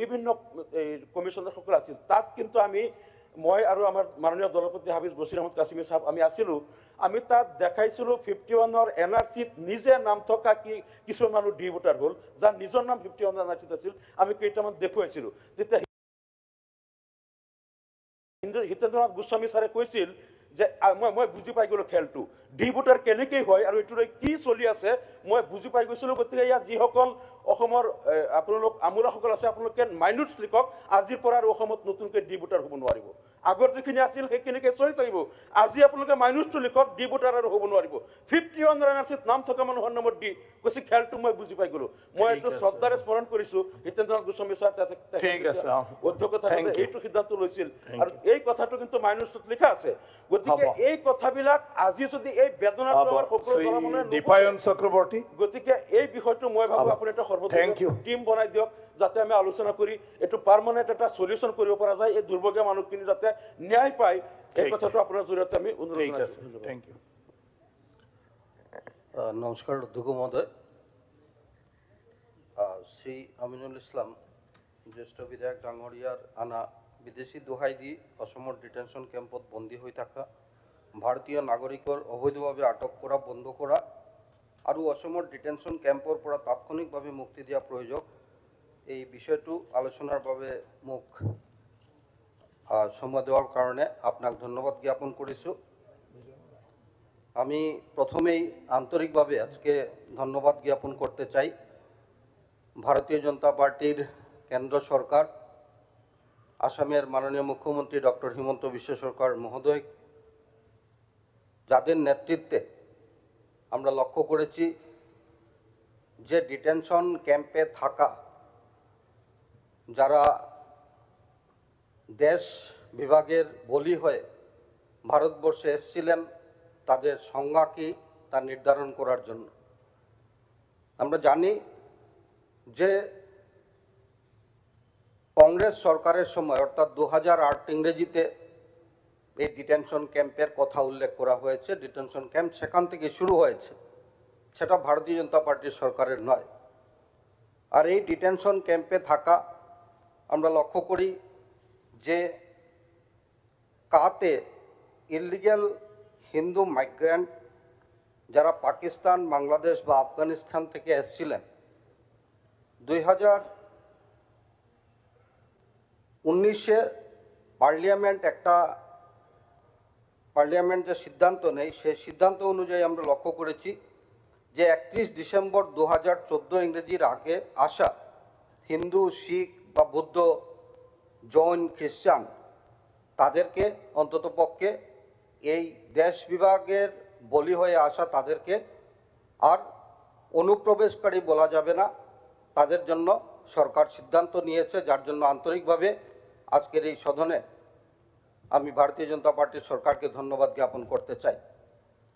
বিভিন্ন কমিশনাৰসকল আছিল তাত কিন্তু মই আৰু আমাৰ মাননীয় দলপতি হাফিজ বছিৰ আহমদ কাছিমি সাহেব আমি আছিলোঁ আমি তাত দেখাইছিলোঁ 51ৰ NRCত নিজে নাম থকা কিছুমান মানুহ ডি ভোটাৰ হ'ল যাৰ নিজৰ নাম 51 NRCত আছিল আমি কেইটামান দেখুৱাইছিলোঁ তেতিয়া হিতেন্দ্ৰনাথ গোস্বামী ছাৰে কৈছিল যে মই বুজি পাই গ'লোঁ খেলটো ডি ভোটাৰ কেনেকৈ হয় আৰু এইটোলৈ কি চলি আছে মই বুজি পাই গৈছিলোঁ গতিকে ইয়াত যিসকল অসমৰ আপোনালোক আমোলাসকল আছে আপোনালোকে মাইনৰিটিছ লিখক আজিৰ পৰা আৰু অসমত নতুনকৈ ডি ভোটাৰ হ'ব নোৱাৰিব আগৰ যিখিনি আছিল সেইখিনিকে চলি থাকিব আজি আপোনালোকে মাইনৰিটিছটো লিখক ডি ভোটাৰ আৰু হ'ব নোৱাৰিব 51 NRCত নাম থকা মানুহৰ নামত ডি কৈছে খেলটো মই বুজি পাই গ'লোঁ মই এইটো শ্ৰদ্ধাৰে স্মৰণ কৰিছোঁ হিতেন্দ্ৰনাথ গোস্বামী ছাৰ অধ্যক্ষতা এইটো সিদ্ধান্ত লৈছিল আৰু এই কথাটো কিন্তু মাইনৰিটিছত লিখা আছে গতিকে এই কথাবিলাক আজি যদি এই বেদনাৰ আমাৰ সকলো দীপায়ন চক্ৰৱৰ্তী গতিকে এই বিষয়টো মই ভাবোঁ আপুনি এটা সৰ্বদলীয় টিম বনাই দিয়ক যাতে আমি আলোচনা কৰি এইটো পাৰ্মানেণ্ট এটা সলিউশ্যন কৰিব পৰা যায় এই দুৰ্ভগীয়া মানুহখিনি যাতে ন্যায় পায় এই কথাটো আপোনাৰ জৰিয়তে আমি অনুৰোধ জনাইছোঁ থ্যাংক ইউ নমস্কাৰ অধ্যক্ষ মহোদয় শ্ৰী আমিনুল ইছলাম জ্যেষ্ঠ বিধায়ক ডাঙৰীয়াৰ আনা বিদেশী দোহাই দি অসমৰ ডিটেনশ্যন কেম্পত বন্দী হৈ থকা ভাৰতীয় নাগৰিকৰ অবৈধভাৱে আটক কৰা বন্ধ কৰা আৰু অসমৰ ডিটেনশ্যন কেম্পৰ পৰা তাৎক্ষণিকভাৱে মুক্তি দিয়া প্ৰয়োজন এই বিষয়টো আলোচনাৰ বাবে মোক সময় দেওয়ার কারণে আপনাকে ধন্যবাদ জ্ঞাপন করেছোঁ আমি প্রথমেই আন্তরিকভাবে আজকে ধন্যবাদ জ্ঞাপন করতে চাই ভারতীয় জনতা পার্টির কেন্দ্র সরকার আসামের মাননীয় মুখ্যমন্ত্রী ডক্টর হিমন্ত বিশ্ব সরকার মহোদয় যাদের নেতৃত্বে আমরা লক্ষ্য করেছি যে ডিটেনশন ক্যাম্পে থাকা যারা দেশ বিভাগের বলি হয়ে ভারতবর্ষে এসেছিলেন তাদের সংজ্ঞা কি তা নির্ধারণ করার জন্য আমরা জানি যে কংগ্রেস সরকারের সময় অর্থাৎ 2008 ইংরেজিতে এই ডিটেনশন ক্যাম্পের কথা উল্লেখ করা হয়েছে ডিটেনশন ক্যাম্প সেখান থেকে শুরু হয়েছে সেটা ভারতীয় জনতা পার্টির সরকারের নয় আর এই ডিটেনশন ক্যাম্পে থাকা আমরা লক্ষ্য করি যে কাতে ইলিগাল হিন্দু মাইগ্রেন্ট যারা পাকিস্তান বাংলাদেশ বা আফগানিস্তান থেকে এসেছিলেন 2019-এ পার্লামেন্ট যে সিদ্ধান্ত নেই সেই সিদ্ধান্ত অনুযায়ী আমরা লক্ষ্য করেছি যে 31 ডিসেম্বর 2014 ইংরেজির আগে আসা হিন্দু শিখ বা বৌদ্ধ জৈন খ্রিস্টান তাদেরকে অন্ততপক্ষে এই দেশ বিভাগের বলি হয়ে আসা তাদেরকে আর অনুপ্রবেশকারী বলা যাবে না তাদের জন্য সরকার সিদ্ধান্ত নিয়েছে যার জন্য আন্তরিকভাবে আজকের এই সদনে আমি ভারতীয় জনতা পার্টির সরকারকে ধন্যবাদ জ্ঞাপন করতে চাই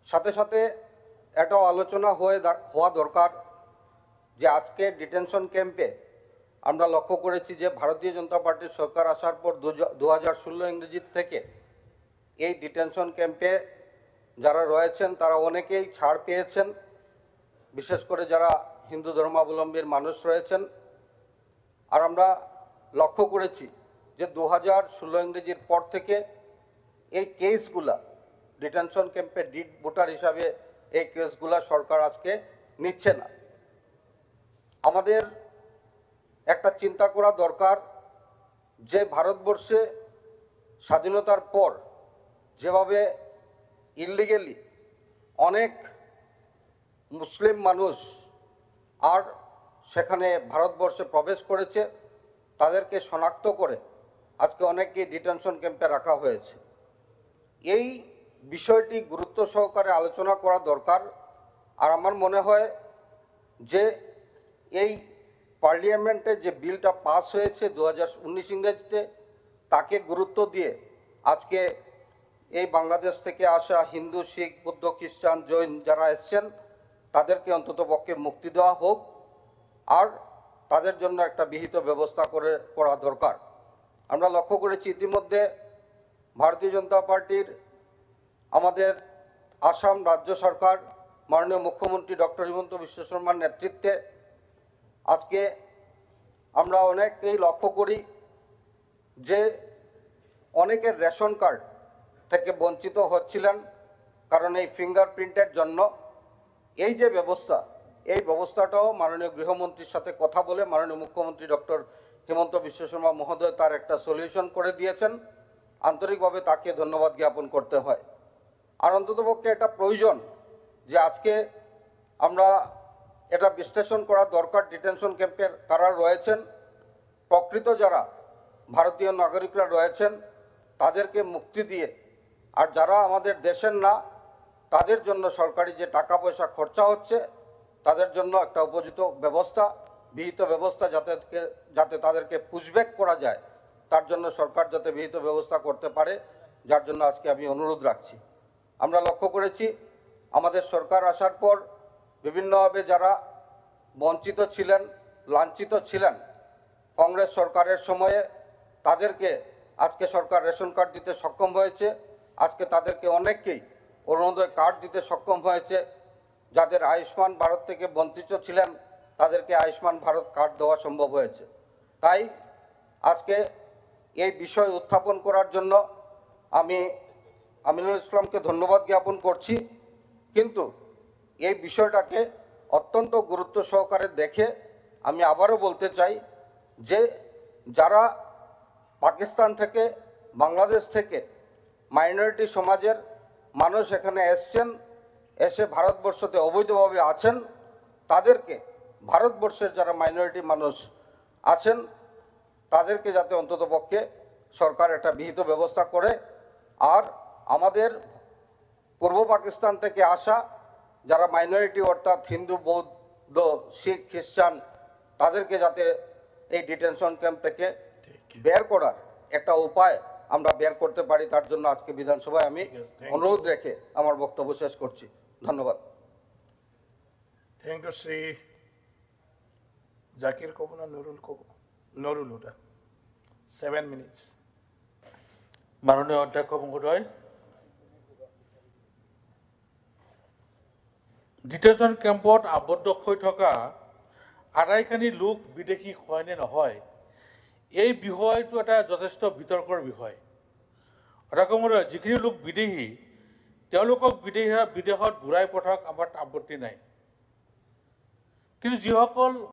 সাথে সাথে এটাও আলোচনা হওয়া দরকার যে আজকে ডিটেনশন ক্যাম্পে আমরা লক্ষ্য করেছি যে ভারতীয় জনতা পার্টির সরকার আসার পর 2016 ইংরেজি থেকে এই ডিটেনশন ক্যাম্পে যারা রয়েছেন তারা অনেকেই ছাড় পেয়েছেন বিশেষ করে যারা হিন্দু ধর্মাবলম্বীর মানুষ রয়েছেন আর আমরা লক্ষ্য করেছি যে 2016 ইংরেজির পর থেকে এই কেসগুলা ডিটেনশন ক্যাম্পে ডিড ভোটার হিসাবে এই কেসগুলা সরকার আজকে নিচ্ছে না আমাদের একটা চিন্তা করা দরকার যে ভারতবর্ষে স্বাধীনতার পর যেভাবে ইলিগালি অনেক মুসলিম মানুষ আর সেখানে ভারতবর্ষে প্রবেশ করেছে তাদেরকে শনাক্ত করে আজকে অনেককে ডিটেনশন ক্যাম্পে রাখা হয়েছে এই বিষয়টি গুরুত্ব সহকারে আলোচনা করা দরকার আর আমার মনে হয় যে এই পার্লামেন্টে যে বিলটা পাস হয়েছে 2019 ইংরেজিতে তাকে গুরুত্ব দিয়ে আজকে এই বাংলাদেশ থেকে আসা হিন্দু শিখ বৌদ্ধ খ্রিস্টান জৈন যারা এসেছেন তাদেরকে অন্ততপক্ষে মুক্তি দেওয়া হোক আর তাদের জন্য একটা বিহিত ব্যবস্থা করা দরকার আমরা লক্ষ্য করেছি ইতিমধ্যে ভারতীয় জনতা পার্টির আমাদের আসাম রাজ্য সরকার মাননীয় মুখ্যমন্ত্রী ডক্টর হিমন্ত বিশ্ব শর্মার নেতৃত্বে আজকে আমরা অনেককেই লক্ষ্য করি যে অনেকের রেশন কার্ড থেকে বঞ্চিত হচ্ছিলেন, কারণ এই ফিঙ্গারপ্রিন্টের জন্য। এই যে ব্যবস্থা, এই ব্যবস্থাটাও মাননীয় গৃহমন্ত্রীর সাথে কথা বলে মাননীয় মুখ্যমন্ত্রী ডক্টর হিমন্ত বিশ্ব শর্মা মহোদয় তার একটা সলিউশন করে দিয়েছেন। আন্তরিকভাবে তাকে ধন্যবাদ জ্ঞাপন করতে হয়। আর অন্ততপক্ষে এটা প্রয়োজন যে আজকে আমরা এটা বিশ্লেষণ করা দরকার, ডিটেনশন ক্যাম্পের কারা রয়েছেন, প্রকৃত যারা ভারতীয় নাগরিকরা রয়েছেন তাদেরকে মুক্তি দিয়ে, আর যারা আমাদের দেশের না তাদের জন্য সরকারি যে টাকা পয়সা খরচা হচ্ছে তাদের জন্য একটা উপযুক্ত ব্যবস্থা, বিহিত ব্যবস্থা যাতে তাদেরকে পুশব্যাক করা যায়, তার জন্য সরকার যাতে বিহিত ব্যবস্থা করতে পারে, যার জন্য আজকে আমি অনুরোধ রাখছি। আমরা লক্ষ্য করেছি আমাদের সরকার আসার পর বিভিন্নভাবে যারা বঞ্চিত ছিলেন, লাঞ্ছিত ছিলেন কংগ্রেস সরকারের সময়ে, তাদেরকে আজকে সরকার রেশন কার্ড দিতে সক্ষম হয়েছে। আজকে তাদেরকে অনেককেই অরুণোদয় কার্ড দিতে সক্ষম হয়েছে। যাদের আয়ুষ্মান ভারত থেকে বঞ্চিত ছিলেন তাদেরকে আয়ুষ্মান ভারত কার্ড দেওয়া সম্ভব হয়েছে। তাই আজকে এই বিষয় উত্থাপন করার জন্য আমি আমিনুল ইসলামকে ধন্যবাদ জ্ঞাপন করছি। কিন্তু এই বিষয়টাকে অত্যন্ত গুরুত্ব সহকারে দেখে আমি আবারও বলতে চাই যে যারা পাকিস্তান থেকে, বাংলাদেশ থেকে মাইনরিটি সমাজের মানুষ এখানে এসছেন, এসে ভারতবর্ষতে অবৈধভাবে আছেন, তাদেরকে ভারতবর্ষের যারা মাইনরিটি মানুষ আছেন তাদেরকে যাতে অন্ততপক্ষে সরকার একটা বিহিত ব্যবস্থা করে, আর আমাদের পূর্ব পাকিস্তান থেকে আসা যারা মাইনরিটি অর্থাৎ হিন্দু, বৌদ্ধ, শিখ, খ্রিস্টান, তাদেরকে যাতে এই ডিটেনশন ক্যাম্প থেকে বের করার একটা উপায় আমরা বের করতে পারি, তার জন্য আজকে বিধানসভায় আমি অনুরোধ রেখে আমার বক্তব্য শেষ করছি। ধন্যবাদ। Thank you, Sri Zakir Kobo na Nurul Kobo? Nurul ওটা 7 minutes. মাননীয় অধ্যক্ষ মহোদয়, ডিটেনশ্যন কেম্পত আবদ্ধ হৈ থকা আটাইখিনি লোক বিদেশী হয় নে নহয়, এই বিষয়টো এটা যথেষ্ট বিতৰ্কৰ বিষয়। অধ্যক্ষ মহোদয়, যিখিনি লোক বিদেশী তেওঁলোকক বিদেশত ঘূৰাই পঠাওক, আমাৰ আপত্তি নাই। কিন্তু যিসকল